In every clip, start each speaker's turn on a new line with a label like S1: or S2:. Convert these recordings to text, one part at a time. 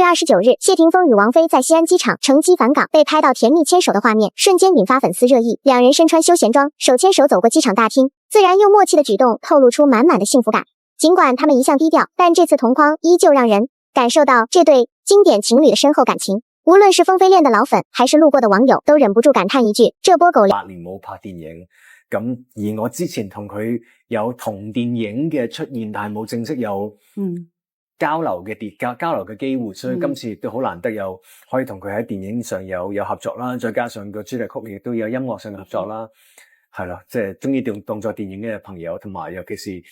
S1: 29日，謝霆鋒與王菲在西安機場乘機返港，被拍到甜蜜牽手的畫面，瞬間引發粉絲熱議。兩人身穿休閒裝，手牽手走過機場大廳，自然又默契的舉動透露出滿滿的幸福感。儘管他們一向低調，但這次同框依舊讓人感受到這對經典情侶的深厚感情。無論是鳳飛戀的老粉，還是路過的網友，都忍不住感嘆一句：這波狗
S2: 8年冇拍電影，咁而我之前同佢有同電影嘅出現，但係冇正式有交流嘅機會，所以今次亦都好難得有可以同佢喺電影上有合作啦，再加上個主題曲亦都有音樂上嘅合作啦，係咯，即係中意動作電影嘅朋友，同埋尤其是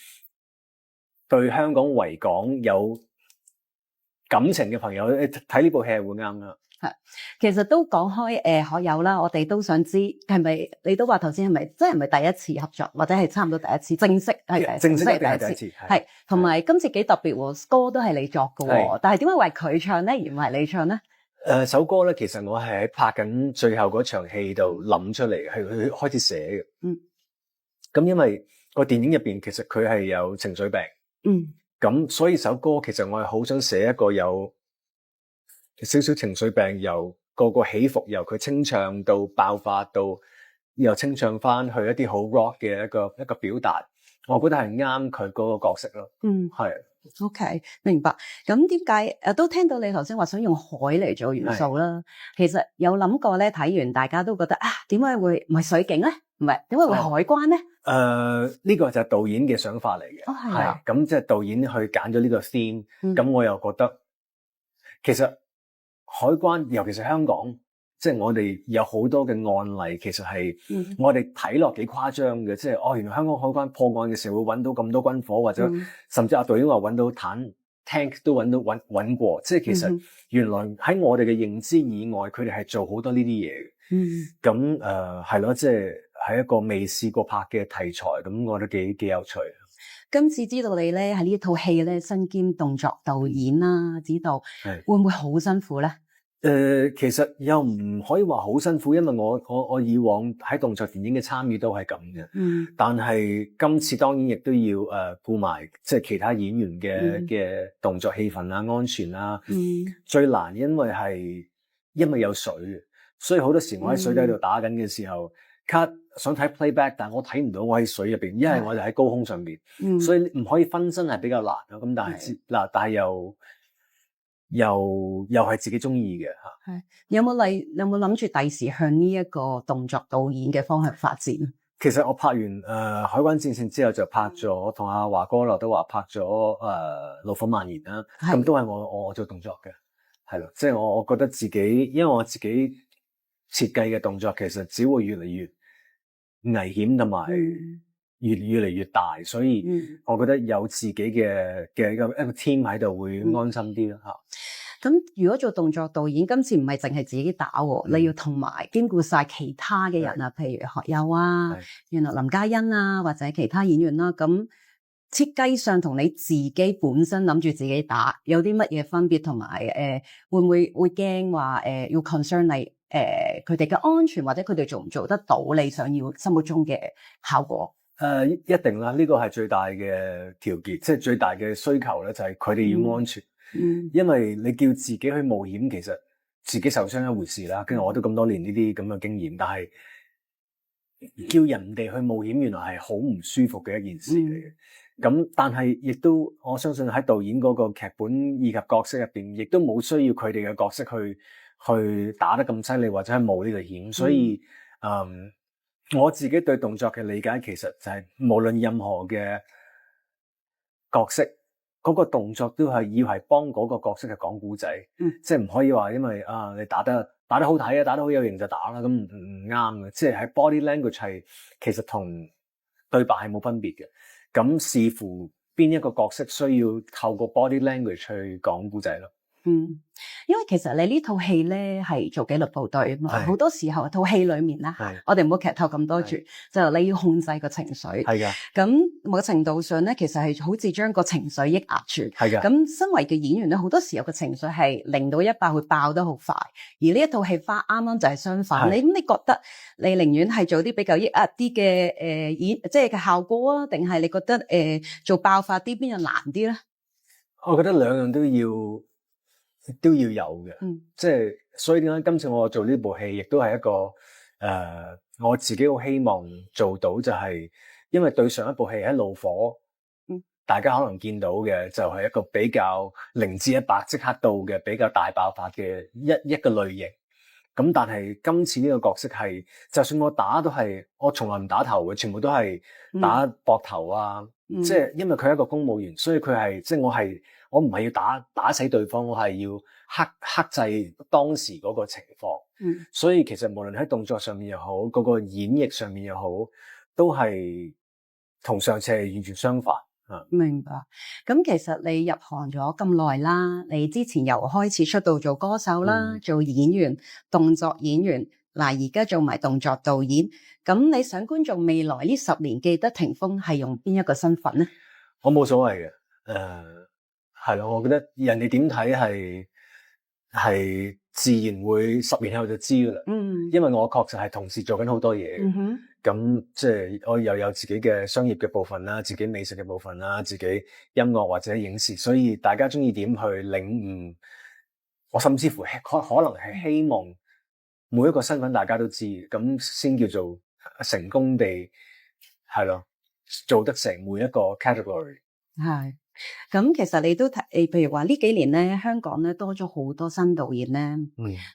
S2: 對香港維港有感情嘅朋友，睇呢部戲係會啱㗎。
S3: 係，其實都講開學友啦，我哋都想知係咪你都話頭先係咪真係唔係第一次合作，或者係差唔多第一次正式係
S2: 正式係第一次
S3: 係，同埋今次幾特別喎，歌都係你作嘅，但係點解為佢唱咧，而唔係你唱咧？
S2: 首歌咧，其實我係喺拍緊最後嗰場戲度諗出嚟，係佢開始寫嘅。咁因為個電影入邊其實佢係有情緒病。咁所以首歌其實我係好想寫一個有少少情緒病，由個起伏，由佢清唱到爆發，到又清唱翻去一啲好 rock 嘅一個表達，我覺得係啱佢嗰個角色咯。係。
S3: OK， 明白。咁點解都聽到你頭先話想用海嚟做元素啦？其實有諗過咧，睇完大家都覺得啊，點解會唔係水警咧？唔係，點解會海關咧？
S2: 呢個就係導演嘅想法嚟嘅。係咁即係導演去揀咗呢個 theme，咁我又覺得其實海關，尤其是香港，即係我哋有好多嘅案例，其實係我哋睇落幾誇張嘅，即係原來香港海關破案嘅時候會揾到咁多軍火，或者甚至阿導演話揾到tank 都揾過，即係其實原來喺我哋嘅認知以外，佢哋係做好多呢啲嘢嘅。咁係咯，即係一個未試過拍嘅題材，咁我覺得幾有趣。
S3: 今次知道你咧喺呢一套戲咧身兼動作導演啦，指導會唔會好辛苦咧？
S2: 其實又唔可以話好辛苦，因為我以往喺動作電影嘅參與都係咁嘅。但係今次當然亦都要顧埋即係其他演員嘅動作氣氛啦、安全啦。最難因為有水，所以好多時我喺水底度打緊嘅時候，cut 想睇 playback， 但我睇唔到我喺水入邊，因為我哋喺高空上邊，所以唔可以分身係比較難咯。咁但係又係自己中意嘅吓。
S3: 係有冇諗住第時向呢一個動作導演嘅方向發展？
S2: 其實我拍完海關戰線之後，就拍咗同阿華哥劉德華拍咗怒火蔓延啦。咁都係我做動作嘅，係咯。即係我覺得自己，因為我自己設計嘅動作，其實只會越嚟越危險，同埋越嚟越大，所以我覺得有自己嘅一個 team 喺度會安心啲咯吓。
S3: 咁如果做動作導演，今次唔係淨係自己打，你要同埋兼顧晒其他嘅人啊，譬如學友啊，原來林嘉欣啊，或者其他演員啦。咁設計上同你自己本身諗住自己打有啲乜嘢分別，同埋會唔會驚話要 concern 你佢哋嘅安全，或者佢哋做唔做得到你想要心目中嘅效果？
S2: 一定啦，呢個係最大嘅條件，即係最大嘅需求咧，就係佢哋要安全。因為你叫自己去冒險，其實自己受傷一回事啦。跟住我都咁多年呢啲咁嘅經驗，但係叫人哋去冒險，原來係好唔舒服嘅一件事嚟嘅。咁但係亦都我相信喺導演嗰個劇本以及角色入邊，亦都冇需要佢哋嘅角色去打得咁犀利，或者係冒呢個險。所以我自己對動作嘅理解，其實就係無論任何嘅角色，嗰個動作都係要係幫嗰個角色係講古仔，即係唔可以話因為你打得好睇啊，打得好有型就打啦，咁唔啱嘅。即係喺 body language 係其實同對白係冇分別嘅。咁視乎邊一個角色需要透過 body language 去講古仔咯。
S3: 因為其實你呢套戲咧係做紀律部隊啊嘛，好多時候套戲裏面啦，我哋唔好劇透咁多住，就你要控制個情緒。係噶，咁某程度上咧，其實係好似將個情緒抑壓住。係噶，咁身為嘅演員咧，好多時候個情緒係0到100會爆得好快，而呢一套戲啱啱就係相反。你覺得你寧願係做啲比較抑壓啲嘅演，即係嘅效果啊，定係你覺得做爆發啲邊樣難啲咧？
S2: 我覺得兩樣都要。都要有嘅。即係所以點解今次我做呢部戲，亦都係一個我自己好希望做到，就係因為對上一部戲喺怒火，大家可能見到嘅就係一個比較0至100即刻到嘅比較大爆發嘅一個類型。咁但係今次呢個角色係，就算我打都係，我從來唔打頭嘅，全部都係打膊頭啊。即係因為佢係一個公務員，所以佢係即係我唔係要打死對方，我係要克制當時嗰個情況。所以其實無論喺動作上面又好，嗰個演繹上面又好，都係同上次係完全相反。
S3: 明白。咁其實你入行咗咁耐啦，你之前由開始出道做歌手啦，做演員、動作演員，嗱而家做埋動作導演。咁你想觀眾未來呢10年記得霆鋒係用邊一個身份咧？
S2: 我冇所謂嘅，係咯，我覺得人哋點睇係自然會10年後就知噶啦。因為我確實係同時做緊好多嘢。咁即係我又有自己嘅商業嘅部分啦，自己美食嘅部分啦，自己音樂或者影視，所以大家中意點去領悟，我甚至乎可能係希望每一個身份大家都知，咁先叫做成功地係咯，做得成每一個 category。係。
S3: 咁其實你都睇，譬如話呢幾年咧，香港咧多咗好多新導演咧，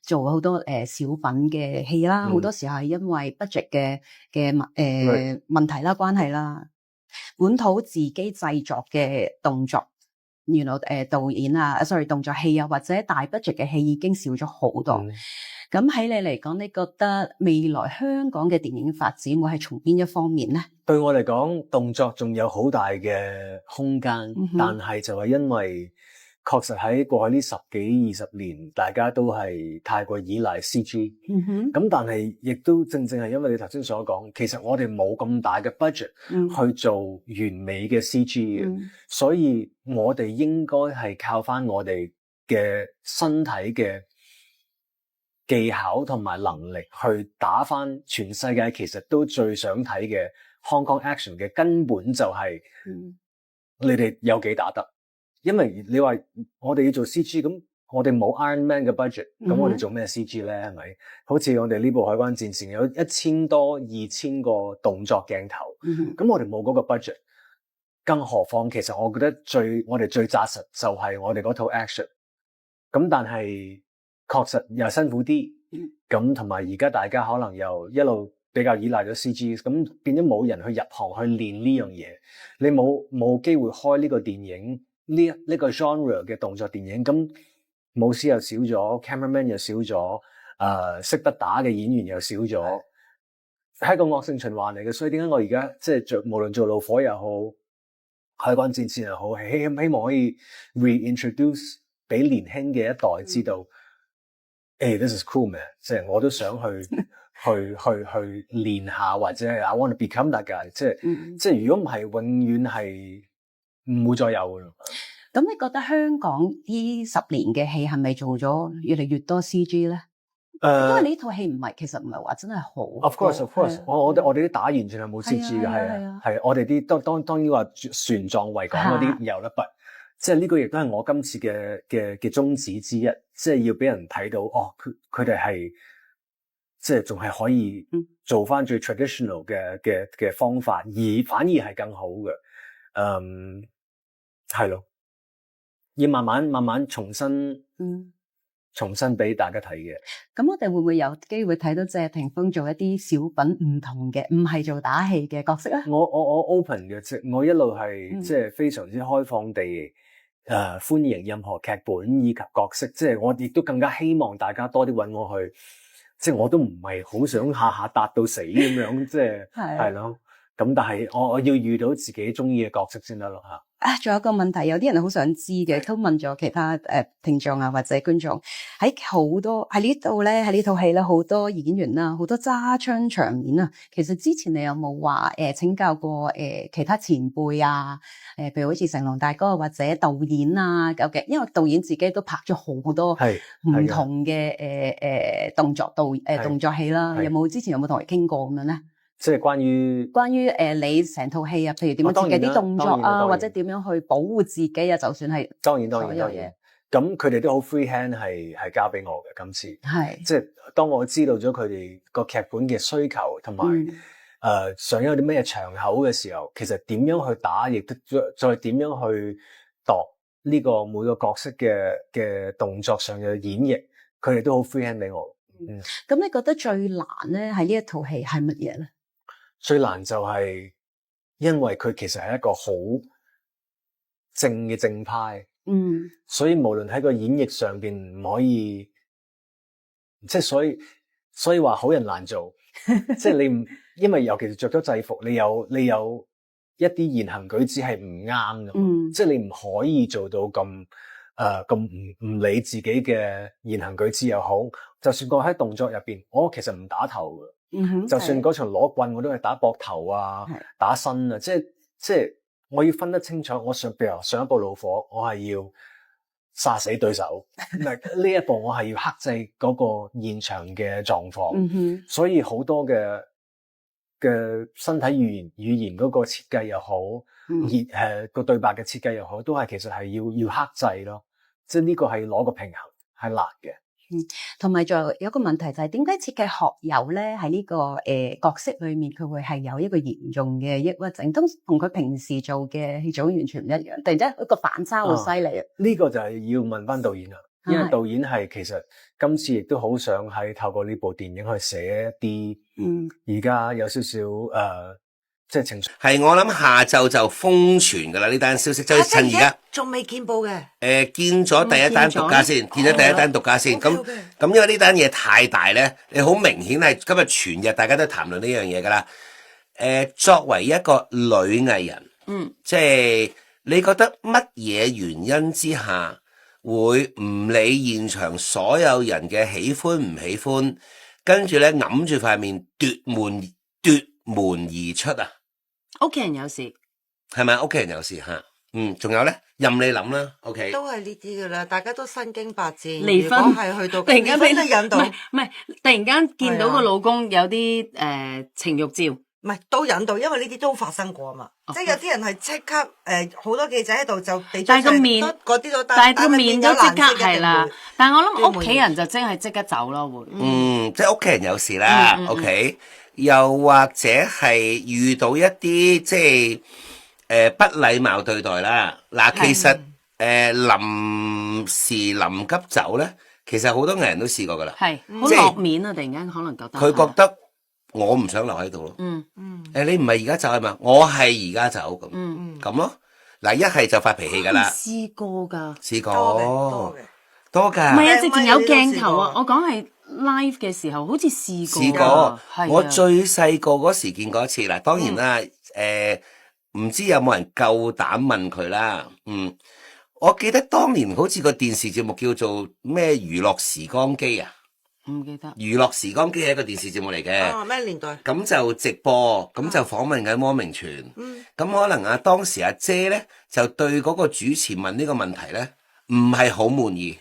S3: 做好多小品嘅戲啦，好多時候係因為 budget 嘅問題啦、關係啦，本土自己製作嘅動作，原來導演啊動作戲啊或者大 budget 嘅戲已經少咗好多。咁喺你嚟講，你覺得未來香港嘅電影發展會係從邊一方面咧？
S2: 對我嚟講，動作仲有好大嘅空間，但係就係因為確實喺過去呢10幾20年，大家都係太過依賴 CG。咁但係亦都正係因為你頭先所講，其實我哋冇咁大嘅 budget 去做完美嘅 CG 嘅，所以我哋應該係靠翻我哋嘅身體嘅技巧同埋能力去打翻全世界其實都最想睇嘅 Hong Kong action 嘅根本就係你哋有幾打得。因為你話我哋要做 CG， 咁我哋冇 Iron Man 嘅 budget， 咁我哋做咩 CG 咧？係咪？好似我哋呢部海關戰士有1000多2000個動作鏡頭，咁我哋冇嗰個 budget， 更何況其實我覺得我哋最紮實就係我哋嗰套 action。咁但係確實又辛苦啲，咁同埋而家大家可能又一路比較依賴咗 CG， 咁變咗冇人去入行去練呢樣嘢，你冇機會開呢個電影呢個 genre 嘅動作電影，咁武師又少咗 ，cameraman 又少咗，識得打嘅演員又少咗，係一個惡性循環嚟嘅。所以點解我而家即係無論做怒火又好，海關戰士又好，希望可以 reintroduce 俾年輕嘅一代知道。This is cool man， 即係我都想去練下，或者係 I want to become that guy， 即係如果唔係，永遠係唔會再有㗎咯。
S3: 咁你覺得香港呢10年嘅戲係咪做咗越嚟越多 CG 咧？因為呢套戲其實唔係話真係好。
S2: Of course， 我哋啲打完全係冇 CG 嘅，係我哋啲當然話旋狀維港嗰啲有啦，不。即係呢個亦都係我今次嘅宗旨之一，即係要俾人睇到，佢哋係即係仲係可以做翻最 traditional 嘅方法，而反而係更好嘅，係咯，要慢慢重新俾大家睇嘅。
S3: 咁我哋會唔會有機會睇到謝霆鋒做一啲小品唔同嘅，唔係做打戲嘅角色咧？
S2: 我 open 嘅，即我一路係即係非常之開放地。歡迎任何劇本以及角色，即係我亦都更加希望大家多啲揾我去，即係我都唔係好想下下達到死咁樣，即係係咯。咁但係我要遇到自己中意嘅角色先得咯吓。
S3: 仲有一個問題，有啲人好想知嘅，都問咗其他聽眾啊或者觀眾，喺呢度咧，喺呢套戲咧，好多演員啦，好多揸槍場面啊。其實之前你有冇話請教過其他前輩啊？譬如好似成龍大哥或者導演啊，因為導演自己都拍咗好多唔同嘅動作戲啦。之前有冇同佢傾過咁樣咧？
S2: 即係關於
S3: 你成套戲啊，譬如點樣設計啲動作啊，或者點樣去保護自己啊，就算係
S2: 當然，咁佢哋都好 free hand 係交俾我嘅。今次即係當我知道咗佢哋個劇本嘅需求同埋想有啲咩場口嘅時候，其實點樣去打，亦都再點樣去度呢個每個角色嘅動作上嘅演繹，佢哋都好 free hand 俾我。
S3: 咁你覺得最難咧喺呢一套戲係乜嘢咧？
S2: 最難就係因為佢其實係一個好正嘅正派，所以無論喺個演繹上邊唔可以，即係所以話好人難做，即係你唔，因為尤其是着咗制服，你有一啲言行舉止係唔啱嘅，即係你唔可以做到咁唔理自己嘅言行舉止又好，就算我喺動作入邊，我其實唔打頭嘅，就算嗰場攞棍我都係打膊頭啊，打身啊，即係我要分得清楚，譬如上一部怒火，我係要殺死對手，呢一步我係要克制嗰個現場嘅狀況，所以好多嘅身體語言嗰個設計又好，個對白嘅設計又好，都係其實係要克制咯，即係呢個係攞個平衡係難嘅。
S3: 同埋仲有一個問題就係點解設計學友咧喺呢個角色裏面佢會係有一個嚴重嘅抑鬱症，都同佢平時做嘅戲種完全唔一樣，突然之間一個反差好犀利啊！
S2: 呢個就係要問翻導演啦，因為導演係其實今次亦都好想喺透過呢部電影去寫一啲而家有少少即係情緒。
S4: 係我諗下晝就瘋傳噶啦呢單消息，就趁而家
S5: 仲未見報嘅。
S4: 見咗第一單獨家先，見咗第一單獨家先。咁因為呢單嘢太大咧，你好明顯係今日全日大家都談論呢樣嘢噶啦。作為一個女藝人，即係你覺得乜嘢原因之下會唔理現場所有人嘅喜歡唔喜歡，跟住咧揞住塊面奪門而出啊？
S5: 屋企人有事
S4: 係咪？屋企人有事吓，仲有咧，任你諗啦。OK，
S5: 都係呢啲噶啦，大家都身經百戰。
S3: 離婚
S5: 係去到
S3: 突然間俾
S5: 你引到，
S3: 唔係突然間見到個老公有啲情慾照，
S5: 唔係都引到，因為呢啲都發生過啊嘛。即係有啲人係即刻好多記者喺度就俾，
S3: 但係個面
S5: 嗰啲都，
S3: 但係個面都即刻係啦。但係我諗屋企人就真係即刻走咯，會
S4: 即係屋企人有事啦。OK。又或者係遇到一啲即係不禮貌對待啦。嗱，其實臨時臨急走咧，其實好多藝人都試過噶啦。係
S3: 好落面啊！突然間可能覺得
S4: 佢覺得我唔想留喺度咯。你唔係而家走係嘛？我係而家走咁。咁咯。嗱，一係就發脾氣噶啦。
S3: 試過噶。
S4: 試過。多㗎。
S3: 唔係啊，直情有鏡頭啊！我講係。live 嘅時候好似試過，
S4: 我最細個嗰時見過一次啦。當然啦，唔知有冇人夠膽問佢啦。我記得當年好似個電視節目叫做咩娛樂時光機啊，
S3: 唔記得。
S4: 娛樂時光機係一個電視節目嚟嘅。
S5: 咩年代？
S4: 咁就直播，咁就訪問緊汪明荃。咁可能當時阿姐咧就對嗰個主持問呢個問題咧唔係好滿意。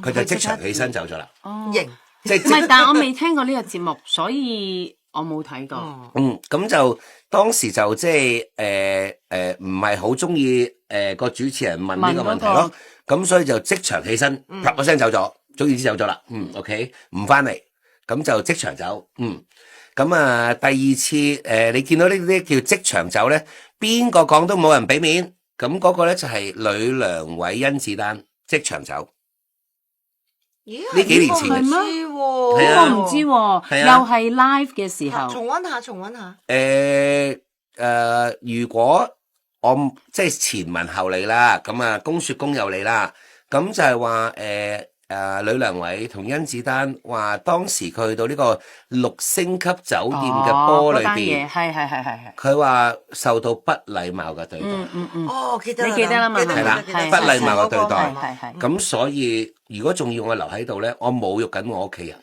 S4: 佢就即場起身走咗啦。
S5: 型
S3: 唔係，但係我未聽過呢個節目，所以我冇睇過。
S4: 咁就當時就即係唔係好中意個主持人問呢個問題咯。咁所以就即場起身，啪一聲走咗，總言之走咗啦。OK， 唔翻嚟，咁就即場走。咁啊，第二次你見到呢啲叫即場走咧，邊個講都冇人俾面。咁嗰個咧就係呂良偉、甄子丹即場走。呢幾年前嘅
S5: 事喎，
S3: 我唔知喎，又係 live 嘅時候。
S5: 重溫下。
S4: 如果我即係前文後理啦，咁啊公說公有理啦，咁就係話呂良偉同甄子丹話當時佢去到呢個6星級酒店嘅波裏邊，係，佢話受到不禮貌嘅對待。
S5: 記得
S3: 你記得啦嘛？
S4: 係啦，不禮貌嘅對待。
S3: 係。
S4: 咁所以如果仲要我留喺度咧，我侮辱緊我屋企人。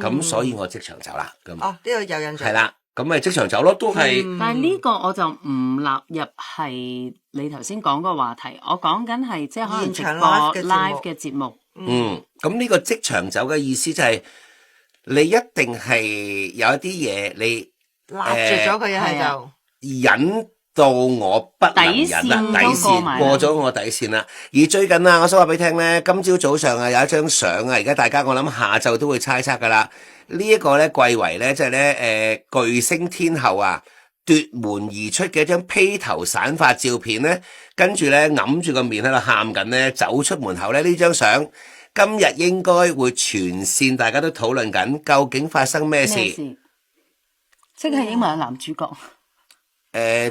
S4: 咁所以我即場走啦。咁
S5: 呢個有印象。
S4: 係啦，咁咪即場走咯，都係。
S3: 但係呢個我就唔納入係你頭先講個話題，我講緊係即係可能直播 live 嘅節目。
S4: 咁呢個即場走嘅意思就係你一定係有一啲嘢你
S5: 立住咗佢，係就
S4: 忍到我不能忍啦，底線過咗我底線啦。而最近啊，我想話俾你聽咧，今朝早上啊有一張相啊，而家大家我諗下晝都會猜測噶啦。呢一個咧貴為咧就係咧巨星天后啊奪門而出嘅一張披頭散髮照片咧，跟住咧揞住個面喺度喊緊咧，走出門口咧呢張相，今日應該會全線大家都討論緊，究竟發生咩事？
S3: 即係英文男主角。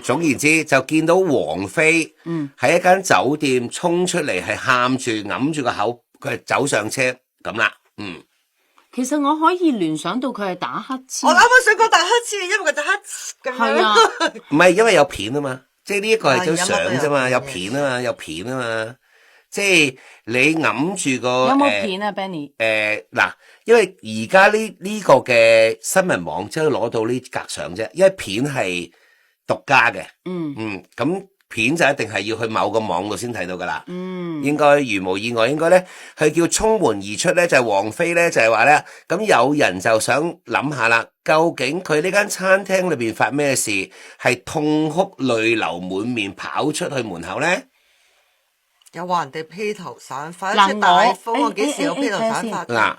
S4: 總言之，就見到王菲喺一間酒店衝出嚟，係喊住揞住個口，佢係走上車咁啦。
S6: 其實我可以聯想到佢係打乞嗤。
S5: 我啱啱想講打乞嗤，因為佢打乞嗤咁樣。
S6: 係啊，
S4: 唔係因為有片啊嘛，即係呢一個係張相啫嘛，有片啊嘛，有片啊嘛，即係你揞住個
S6: 有冇片啊 Benny？
S4: 嗱，因為而家呢個嘅新聞網即係攞到呢格相啫，因為片係獨家嘅，咁片就一定係要去某個網度先睇到噶啦，應該如無意外，應該咧佢叫衝門而出咧，就係王菲咧就係話咧，咁有人就想諗下啦，究竟佢呢間餐廳裏邊發咩事，係痛哭淚流滿面跑出去門口咧？
S5: 有話人哋披頭散髮，一出大風，我幾時有披頭散髮？
S4: 嗱，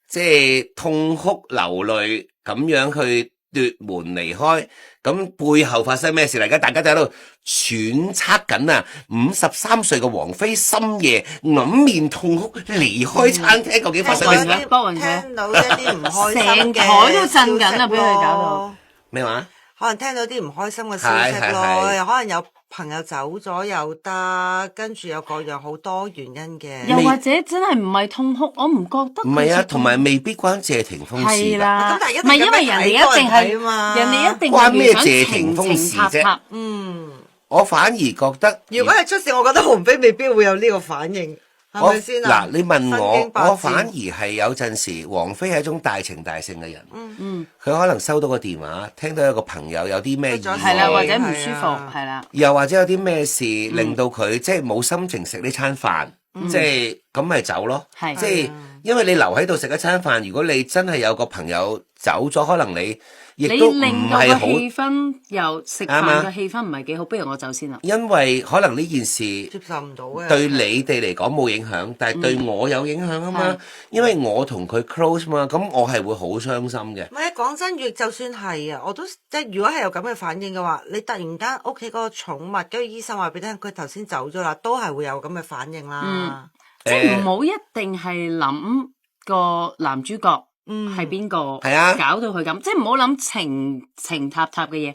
S4: 即係痛哭流淚咁樣去奪門離開，咁背後發生咩事嚟？而家大家就喺度揣測緊啊！53歲嘅王菲深夜掩面痛哭離開餐廳，究竟發生咩事咧？
S5: 聽到一啲唔開心嘅，
S6: 成台都震緊啊！俾佢搞到
S4: 咩話？
S5: 可能聽到啲唔開心嘅消息咯，又可能有朋友走咗又得，跟住有各樣好多原因嘅。
S6: 又或者真係唔係痛哭，我唔覺得。
S4: 唔係啊，同埋未必關謝霆鋒事㗎。
S6: 係啦，
S5: 咁但係一定
S6: 唔係因為人哋一定係人哋一定
S4: 關咩謝
S6: 係
S4: 霆鋒事啫？
S6: 情
S4: 我反而覺得，
S5: 如果係出事，我覺得王菲未必會有呢個反應。係咪先啊？
S4: 嗱，你問我反而係有陣時，王菲係一種大情大性嘅人。佢可能收到個電話，聽到有個朋友有啲咩意外，
S6: 係啦，或者唔舒服，係啦。
S4: 又或者有啲咩事令到佢即係冇心情食呢餐飯，即係咁咪走咯。即係因為你留喺度食一餐飯，如果你真係有個朋友走咗，可能你亦都唔係好
S6: 氣氛，又食飯嘅氣氛唔係幾好，不如我走先啦。
S4: 因為可能呢件事
S5: 接受唔到嘅，
S4: 對你哋嚟講冇影響，但係對我有影響啊嘛。因為我同佢 close 嘛，咁我係會好傷心嘅。
S5: 唔係講真，就算係啊，我都即係如果係有咁嘅反應嘅話，你突然間屋企嗰個寵物，跟住醫生話俾你聽，佢頭先走咗啦，都係會有咁嘅反應啦。
S6: 即係唔好一定係諗個男主角係邊個，係啊，搞到佢咁，即係唔好諗情塔塔嘅嘢，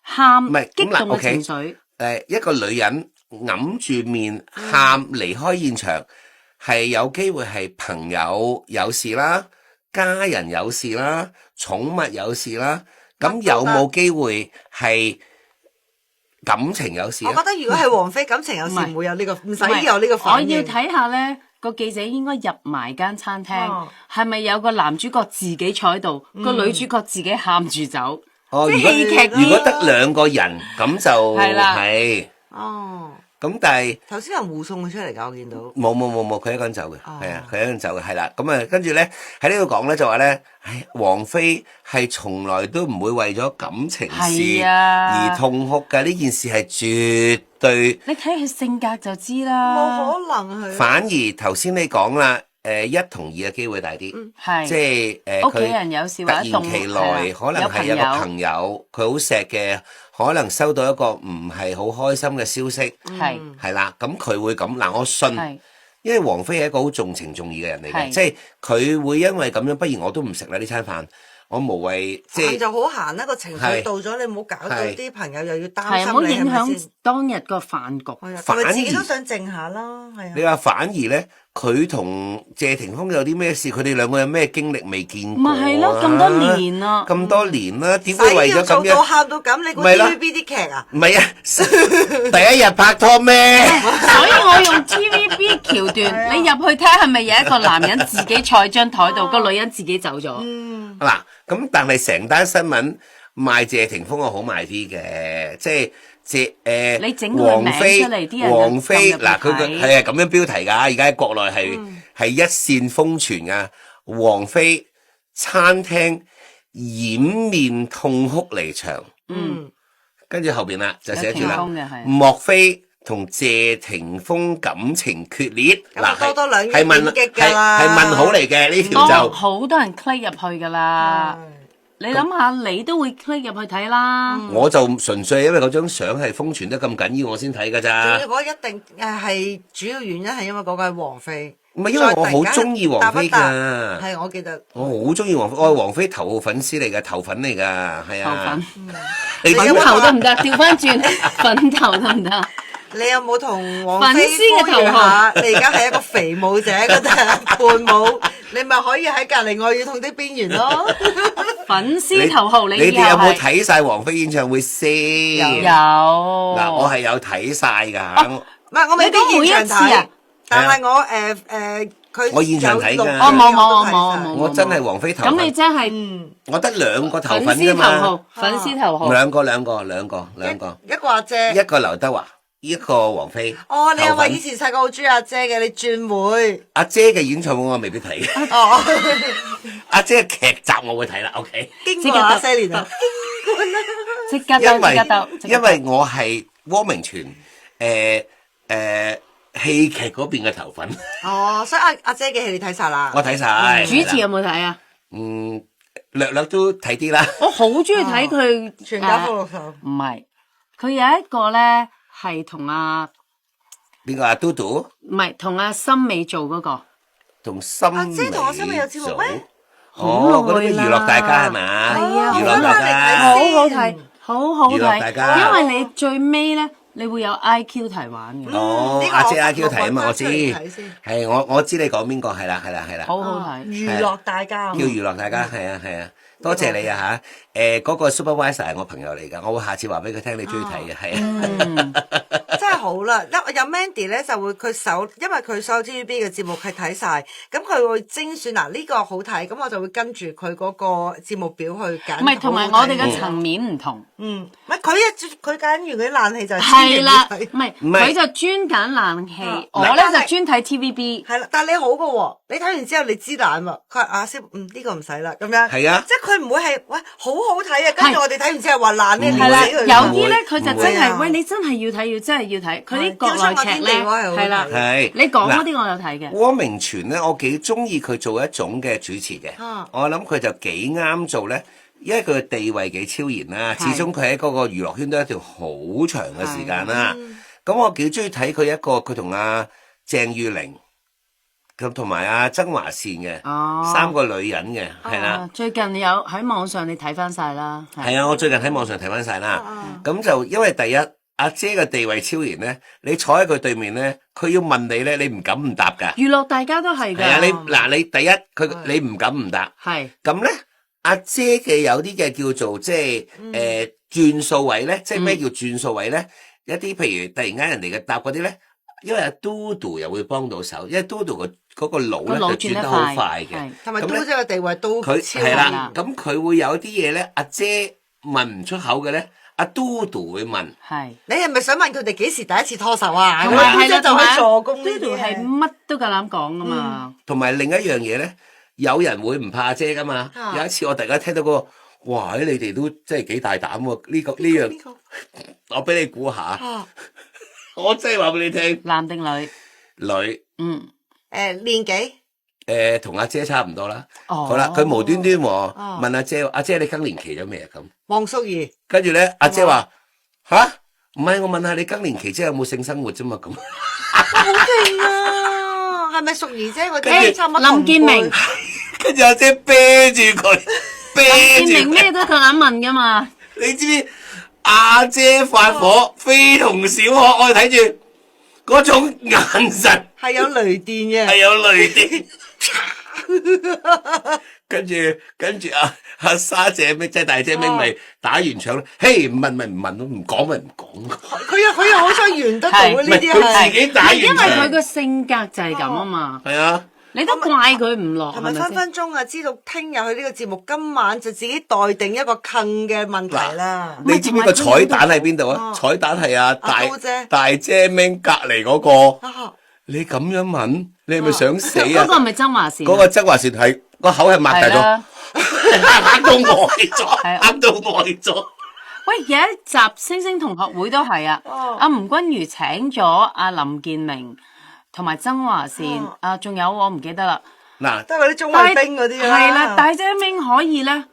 S6: 喊激動嘅情緒。
S4: 一個女人揞住面喊離開現場，係有機會係朋友有事啦，家人有事啦，寵物有事啦，咁有冇機會係感情有事？
S5: 我覺得如果係王菲感情有事，唔會有呢個，唔使有呢個反應。
S6: 我要睇下咧，個記者應該入埋間餐廳，係咪有個男主角自己坐喺度，個女主角自己喊住走？即係戲劇。
S4: 如果得兩個人咁就係。咁但係
S5: 頭先有人護送佢出嚟㗎，我見到。
S4: 冇，佢一個人走嘅，係啊，佢一個人走嘅，係啦。咁啊，跟住咧喺呢度講咧就話咧，王菲係從來都唔會為咗感情事而痛哭嘅，呢件事係絕對。
S6: 你睇佢性格就知啦，
S5: 冇可能係。
S4: 反而頭先你講啦，一同二嘅機會大啲，即係
S6: 屋企人有事，
S4: 突然其來可能係有個朋友佢好錫嘅。可能收到一個唔係好開心嘅消息，係啦，咁佢會咁嗱，我信，因為王菲係一個好重情重義嘅人嚟嘅，即係佢會因為咁樣，不如我都唔食啦呢餐飯，我無謂即係
S5: 就好閒啦，個情緒到咗，你唔好搞到啲朋友又要擔心你，
S6: 唔好影響當日個飯局，
S5: 反而自己都想靜下啦，係啊。
S4: 你話反而咧，佢同謝霆鋒有啲咩事？佢哋兩個有咩經歷未見過？
S6: 咪係咯，咁多年啦，
S4: 咁多年啦，點會為咗咁樣
S5: 做到喊到咁？你估 TVB 啲劇啊？
S4: 唔係啊，第一日拍拖咩？
S6: 所以我用 TVB 橋段，你入去睇係咪有一個男人自己坐喺張台度，個女人自己走咗？
S4: 嗱，咁但係成單新聞賣謝霆鋒好賣啲嘅，即係。
S6: 你整個名出嚟，啲人
S4: 王菲嗱，佢係咁樣標題㗎，而家喺國內係一線瘋傳㗎。王菲餐廳掩面痛哭離場，跟住後邊啦就寫住啦，莫非同謝霆鋒感情決裂？
S5: 嗱，多兩
S4: 係問係問號嚟嘅呢條就
S6: 好多人 click 入去噶啦。你諗下，你都會 click 入去睇啦。
S4: 我就純粹係因為嗰張相係瘋傳得咁緊要，我先睇噶咋。
S5: 我一定係主要原因係因為嗰個係王菲。
S4: 唔係因為我好中意王菲㗎。
S5: 係我記得。
S4: 我好中意王菲，我係王菲頭號粉絲嚟㗎，頭粉嚟㗎，係啊。
S6: 粉頭得唔得？調翻轉，粉頭得唔得？
S5: 你有冇同王菲嘅頭號？你而家係一個肥舞者嗰度伴舞，你咪可以喺隔離愛與痛的邊緣咯。
S6: 粉絲頭號你
S4: 哋有冇睇晒王菲演唱會先？
S6: 有。
S4: 嗱，我係有睇晒㗎。
S5: 唔係我未必現場睇，但係我佢
S4: 我現場睇㗎。
S6: 冇。
S4: 我真係王菲頭。
S6: 咁你真係
S4: 我得兩個頭粉啫嘛。
S6: 粉絲頭號。
S4: 兩個。
S5: 一個阿姐。
S4: 一個劉德華。一個王菲。
S5: 哦，你又話以前細個好中意阿姐嘅，你轉會。
S4: 阿姐嘅演唱會我未必睇。哦。阿姐嘅劇集我會睇啦 ，OK。
S5: 經過那些年啊。
S6: 即刻鬥。
S4: 因為我係汪明荃戲劇嗰邊嘅頭粉。
S5: 哦，所以阿姐嘅戲你睇晒啦。
S4: 我睇晒。
S6: 主持有冇睇啊？
S4: 略都睇啲啦。
S6: 我好中意睇佢
S5: 全家福樂頭。
S6: 唔係，佢有一個咧。係同
S4: 邊個阿嘟嘟？
S6: 唔係同阿森美做嗰個，
S4: 同森美。
S5: 阿姐同阿森美有節目咩？
S4: 哦，嗰啲娛樂大家係咪？
S6: 係啊，
S4: 娛樂大家
S6: 好好睇，好好
S4: 娛樂大家。
S6: 因為你最尾咧，你會有 IQ 題玩嘅。
S4: 哦，阿姐 IQ 題啊嘛，我知。係我知你講邊個，係啦。
S6: 好好睇，
S5: 娛樂大家。
S4: 叫娛樂大家，係啊。多謝你啊嚇！嗰個 supervisor 係我朋友嚟㗎，我會下次話俾佢聽你中意睇嘅，係
S5: 真係好啦，有 Mandy 咧就會因為佢所有 TVB 嘅節目係睇晒，咁佢會精選嗱呢個好睇，咁我就會跟住佢嗰個節目表去揀。
S6: 唔係，同埋我哋嘅層面唔同。
S5: 唔係佢揀完嗰啲爛戲就
S6: 係啦，唔係佢就專揀爛戲，我咧就專睇 TVB。
S5: 係啦，但係你好嘅喎，你睇完之後你知爛喎，佢話阿師呢個唔使啦咁樣。
S4: 係啊，
S5: 即係佢唔會係喂好好睇啊，跟住我哋睇完之後話爛呢，
S6: 係啦，有啲咧佢就真係喂你真係要睇，真係要睇。佢啲國內劇咧係啦，你講嗰啲我有睇嘅。
S4: 汪明荃咧，我幾中意佢做一種嘅主持嘅，我諗佢就幾啱做咧，因為佢嘅地位幾超然啦，始終佢喺嗰個娛樂圈都一條好長嘅時間啦。咁我幾中意睇佢佢同阿鄭裕玲。咁同埋阿曾華倩嘅三個女人嘅係啦，
S6: 最近有喺網上你睇翻晒啦，
S4: 係啊，我最近喺網上睇翻晒啦。咁就因為第一阿姐嘅地位超然咧，你坐喺佢對面咧，佢要問你咧，你唔敢唔答噶。
S6: 娛樂大家都係噶。
S4: 係啊，你第一你唔敢唔答。係。咁咧，阿姐嘅有啲嘅叫做即係轉數位咧，即係咩叫轉數位咧？一啲譬如突然間人哋嘅答嗰啲咧。因為阿嘟嘟又會幫到手，因為嘟嘟嗰個腦咧就轉得好快嘅，
S5: 同埋嘟嘟嘅地位都超
S4: 係啦。咁佢會有啲嘢咧，阿姐問唔出口嘅咧，阿嘟嘟會問。係
S5: 你係咪想問佢哋幾時第一次拖手啊？
S6: 同埋係啦，
S5: 就可以助攻。
S6: 嘟嘟係乜都夠膽講噶嘛。
S4: 同埋另一樣嘢咧，有人會唔怕阿姐噶嘛？有一次我突然間聽到個，哇！你哋都真係幾大膽喎！呢樣，我俾你估下。我真係話俾你聽，
S6: 男定女？
S4: 女。
S5: 年紀？
S4: 同阿姐差唔多啦。好啦，佢無端端問阿姐，阿姐你更年期咗未啊？咁。
S5: 黃淑儀。
S4: 跟住咧，阿姐話：吓？唔係，我問下你更年期之後有冇性生活啫嘛？咁。
S5: 好勁啊！係咪淑儀姐？我哋差唔多。
S6: 林建明。
S4: 跟住阿姐啤住佢，
S6: 林建明咩都夠膽問噶嘛？
S4: 你知唔知？阿姐發火，非同小可，我哋睇住嗰種眼神
S5: 係有雷電嘅，
S4: 係有雷電。跟住阿沙姐咩即係大姐明咪打完場咧，嘿唔問咪唔問咯，唔講咪唔講。
S5: 佢又好想圓得到呢啲
S4: 佢自己打完場，
S6: 因為佢個性格就係咁啊嘛。
S4: 係啊。
S6: 你都怪佢唔落，
S5: 係咪分分鐘啊？知道聽日去呢個節目，今晚就自己待定一個坑嘅問題啦。
S4: 你知唔知個彩蛋喺邊度啊？彩蛋係大姐明隔離嗰個。你咁樣問，你係咪想死啊？
S6: 嗰個係咪曾華倩？
S4: 嗰個曾華倩係個口係擘大咗，嚇到呆咗，嚇到呆咗。
S6: 喂，有一集星星同學會都係啊，阿吳君如請咗阿林建明同埋曾華倩，仲有我唔記得啦。
S4: 嗱，
S5: 都係嗰啲中衛兵嗰啲啦。
S6: 係啦，大姐明可以咧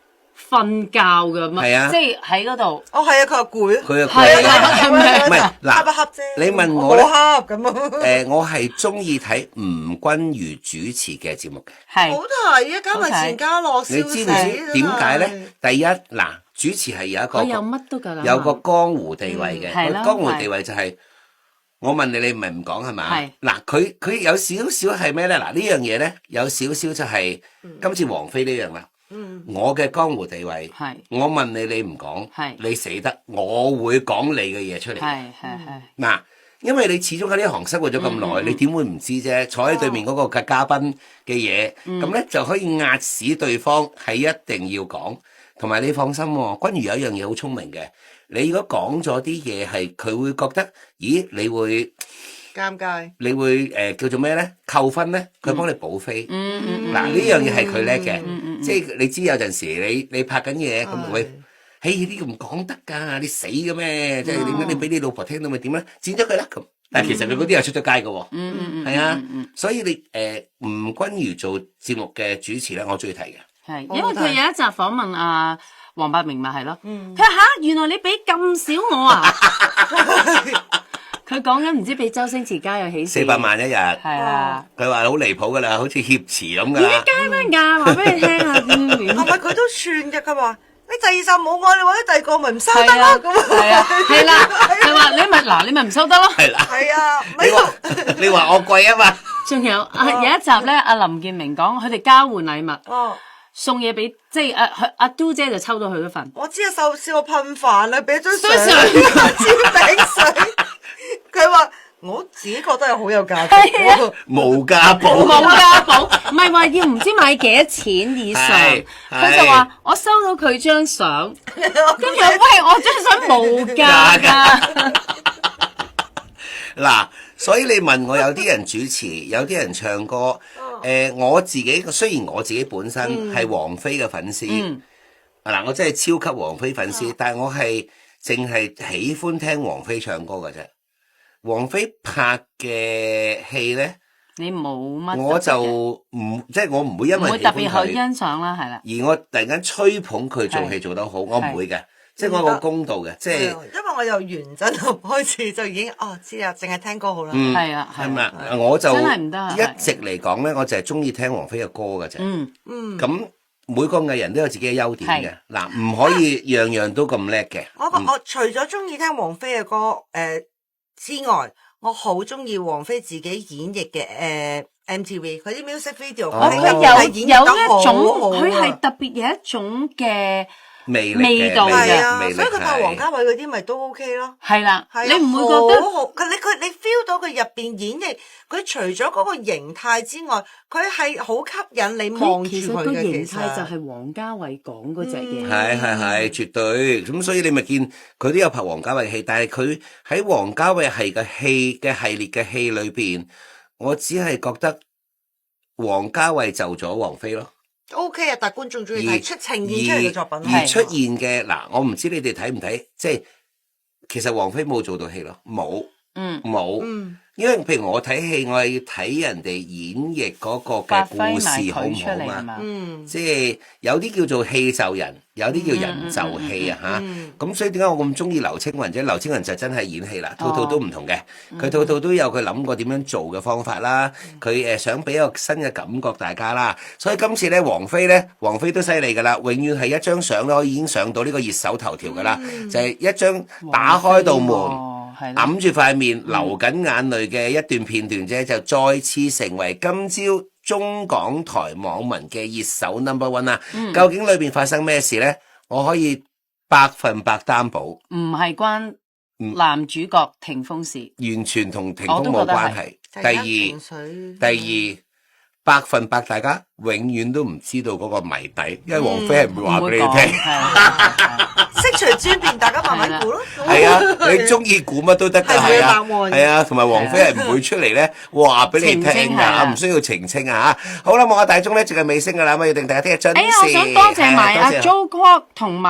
S6: 瞓覺㗎嘛，即係喺嗰度。
S5: 哦，係啊，佢話攰。
S4: 佢話攰啊，唔係嗱，
S5: 瞌一瞌啫。
S4: 你問我咧，
S5: 瞌咁啊。
S4: 我係中意睇吳君如主持嘅節目嘅。
S6: 係。
S5: 好睇啊，加埋錢嘉樂，
S4: 你知唔知點解咧？第一嗱，主持係有一個，
S6: 有乜都㗎，
S4: 有個江湖地位嘅。係啦。江湖地位就係我問你，你唔係唔講係嘛？係。嗱，佢有少少係咩咧？嗱，呢樣嘢咧有少少就係今次王菲呢樣啦。我嘅江湖地位，我問你，你唔講，你死得，我會講你嘅嘢出嚟。係。嗱，因為你始終喺呢行生活咗咁耐，你點會唔知啫？坐喺對面嗰個嘅嘉賓嘅嘢，咁咧就可以壓死對方，係一定要講。同埋你放心喎，君如有一樣嘢好聰明嘅，你如果講咗啲嘢係佢會覺得，咦，你會
S5: 尷尬，
S4: 你會叫做咩咧？扣分咧，佢幫你補飛。嗱，呢樣嘢係佢叻嘅。即係你知有陣時你拍緊嘢咁會，嘿，呢個唔講得㗎，你死嘅咩？即係點解你俾你老婆聽到咪點咧？剪咗佢啦咁。但係其實佢嗰啲係出咗街㗎喎。係啊，所以你吳君如做節目嘅主持咧，我中意睇嘅。
S6: 係，因為佢有一集訪問阿黃百鳴咪係咯。佢話嚇，原來你俾咁少我啊！佢講緊唔知俾周星馳家有喜事
S4: 400萬一日，
S6: 係啊！
S4: 佢話好離譜㗎啦，好似挾持咁㗎啦。
S6: 點解咩㗎？話俾你聽啊！
S5: 係咪佢都串嘅？佢話你第二集冇我，你揾啲第二個咪唔收得咯？咁
S6: 係啊，係啦，佢話你咪唔收得咯。
S4: 係啦，
S5: 係啊，
S4: 你話我貴啊嘛？
S6: 仲有有一集咧，阿林建明講佢哋交換禮物。送嘢俾即係阿嘟姐就抽到佢嗰份。我知啊，試過噴飯啊，俾張相煎餅水。佢話我自己覺得係好有價值，
S4: 無價寶，
S6: 唔係話要唔知買幾多錢以上。佢就話我收到佢張相，跟住喂我張相無價㗎。
S4: 嗱，所以你問我有啲人主持，有啲人唱歌。我自己雖然我自己本身係王菲嘅粉絲，嗱，我真係超級王菲粉絲，但係我係淨係喜歡聽王菲唱歌嘅啫。王菲拍嘅戲咧，
S6: 你冇乜，
S4: 我就唔即係我唔會因為
S6: 唔會特別去欣賞啦，係啦。
S4: 而我突然間吹捧佢做戲做得好，我唔會嘅。即係我個公道嘅，即係因
S5: 為我由原陣開始就已經知啦，淨係聽歌好啦。
S6: 係啊，係
S4: 咪？我就
S6: 真係唔得，
S4: 一直嚟講咧，我就係中意聽王菲嘅歌嘅啫。咁每個藝人都有自己嘅優點嘅，嗱，唔可以樣樣都咁叻嘅。
S5: 我除咗中意聽王菲嘅歌之外，我好中意王菲自己演繹嘅MTV 佢啲 music video，佢有一種，
S6: 佢係特別有一種嘅
S4: 味
S6: 道
S5: 嘅，所以佢拍王家衛嗰啲咪都 OK 咯。
S6: 係啦，你唔會覺得
S5: 你 feel 到佢入邊演繹，佢除咗嗰個形態之外，佢係好吸引你望住佢嘅。其實個
S6: 形態就係王家衛講嗰隻嘢。
S4: 係絕對。咁所以你咪見佢都有拍王家衛戲，但係佢喺王家衛係嘅戲嘅系列嘅戲裏邊，我只係覺得王家衛就咗王菲咯。
S5: OK 啊，但係觀眾中意睇呈現出嚟嘅作品。
S4: 而出現嘅嗱，我唔知你哋睇唔睇，即係其實王菲冇做到戲咯，冇，因為譬如我睇戲，我係要睇人哋演繹嗰個嘅故事好唔好嘛，即係有啲叫做戲就人，有啲叫人就戲啊嚇，咁所以點解我咁中意劉青雲啫？劉青雲就真係演戲啦，套套都唔同嘅，佢套套都有佢諗過點樣做嘅方法啦，佢想俾個新嘅感覺大家啦，所以今次咧王菲都犀利噶啦，永遠係一張相咧可以已經上到呢個熱搜頭條噶啦，就係一張打開道門。揞住塊面流緊眼淚嘅一段片段啫，就再次成為今朝中港台網民嘅熱搜 No.1 啦。究竟裏邊發生咩事呢？我可以100%擔保，
S6: 唔係關男主角霆鋒事，
S4: 完全同霆鋒冇關係。第二100%大家永遠都唔知道嗰個謎底，因為王菲係唔會話俾你聽。
S5: 悉隨尊便，大家慢慢估咯。
S4: 係啊，你中意估乜都得㗎，係啊，同埋王菲係唔會出嚟咧話俾你聽㗎，唔需要澄清啊嚇。好啦，望下大鐘咧，接近尾聲㗎啦，咁要定大家聽日準時。
S6: 我想多謝埋阿 Joe Clark 同埋。